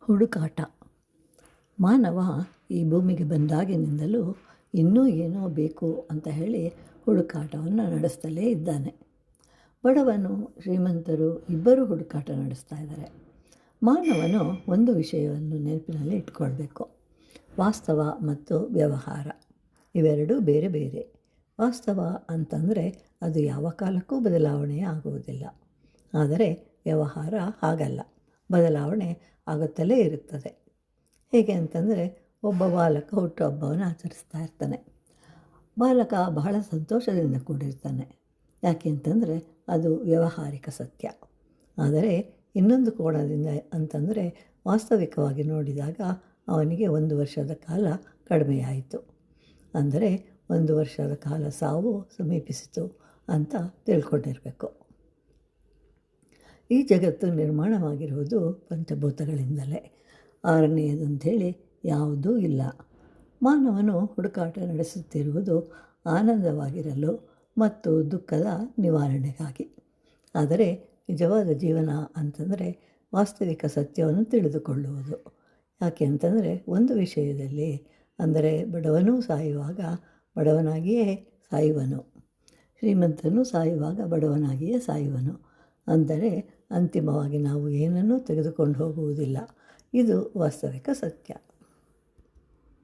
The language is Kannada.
ಹುಡುಕಾಟ. ಮಾನವ ಈ ಭೂಮಿಗೆ ಬಂದಾಗಿನಿಂದಲೂ ಇನ್ನೂ ಏನೋ ಬೇಕು ಅಂತ ಹೇಳಿ ಹುಡುಕಾಟವನ್ನು ನಡೆಸ್ತಲೇ ಇದ್ದಾನೆ. ಬಡವನು ಶ್ರೀಮಂತರು ಇಬ್ಬರೂ ಹುಡುಕಾಟ ನಡೆಸ್ತಾ ಇದ್ದಾರೆ. ಮಾನವನು ಒಂದು ವಿಷಯವನ್ನು ನೆನಪಿನಲ್ಲಿ ಇಟ್ಕೊಳ್ಬೇಕು. ವಾಸ್ತವ ಮತ್ತು ವ್ಯವಹಾರ ಇವೆರಡೂ ಬೇರೆ ಬೇರೆ. ವಾಸ್ತವ ಅಂತಂದರೆ ಅದು ಯಾವ ಕಾಲಕ್ಕೂ ಬದಲಾವಣೆ ಆಗುವುದಿಲ್ಲ. ಆದರೆ ವ್ಯವಹಾರ ಹಾಗಲ್ಲ, ಬದಲಾವಣೆ ಆಗುತ್ತಲೇ ಇರುತ್ತದೆ. ಹೇಗೆ ಅಂತಂದರೆ, ಒಬ್ಬ ಬಾಲಕ ಹುಟ್ಟುಹಬ್ಬವನ್ನು ಆಚರಿಸ್ತಾ ಇರ್ತಾನೆ. ಬಾಲಕ ಬಹಳ ಸಂತೋಷದಿಂದ ಕೂಡಿರ್ತಾನೆ. ಯಾಕೆ ಅಂತಂದರೆ ಅದು ವ್ಯಾವಹಾರಿಕ ಸತ್ಯ. ಆದರೆ ಇನ್ನೊಂದು ಕೋಣದಿಂದ ಅಂತಂದರೆ, ವಾಸ್ತವಿಕವಾಗಿ ನೋಡಿದಾಗ ಅವನಿಗೆ 1 ವರ್ಷದ ಕಾಲ ಕಡಿಮೆಯಾಯಿತು. ಅಂದರೆ 1 ವರ್ಷದ ಕಾಲ ಸಾವು ಸಮೀಪಿಸಿತು ಅಂತ ತಿಳ್ಕೊಂಡಿರಬೇಕು. ಈ ಜಗತ್ತು ನಿರ್ಮಾಣವಾಗಿರುವುದು ಪಂಚಭೂತಗಳಿಂದಲೇ. 6ನೇದು ಅಂಥೇಳಿ ಯಾವುದೂ ಇಲ್ಲ. ಮಾನವನು ಹುಡುಕಾಟ ನಡೆಸುತ್ತಿರುವುದು ಆನಂದವಾಗಿರಲು ಮತ್ತು ದುಃಖದ ನಿವಾರಣೆಗಾಗಿ. ಆದರೆ ನಿಜವಾದ ಜೀವನ ಅಂತಂದರೆ ವಾಸ್ತವಿಕ ಸತ್ಯವನ್ನು ತಿಳಿದುಕೊಳ್ಳುವುದು. ಯಾಕೆ ಅಂತಂದರೆ, ಒಂದು ವಿಷಯದಲ್ಲಿ ಅಂದರೆ ಬಡವನೂ ಸಾಯುವಾಗ ಬಡವನಾಗಿಯೇ ಸಾಯುವನು, ಶ್ರೀಮಂತನೂ ಸಾಯುವಾಗ ಬಡವನಾಗಿಯೇ ಸಾಯುವನು. ಅಂದರೆ ಅಂತಿಮವಾಗಿ ನಾವು ಏನನ್ನೂ ತೆಗೆದುಕೊಂಡು ಹೋಗುವುದಿಲ್ಲ. ಇದು ವಾಸ್ತವಿಕ ಸತ್ಯ.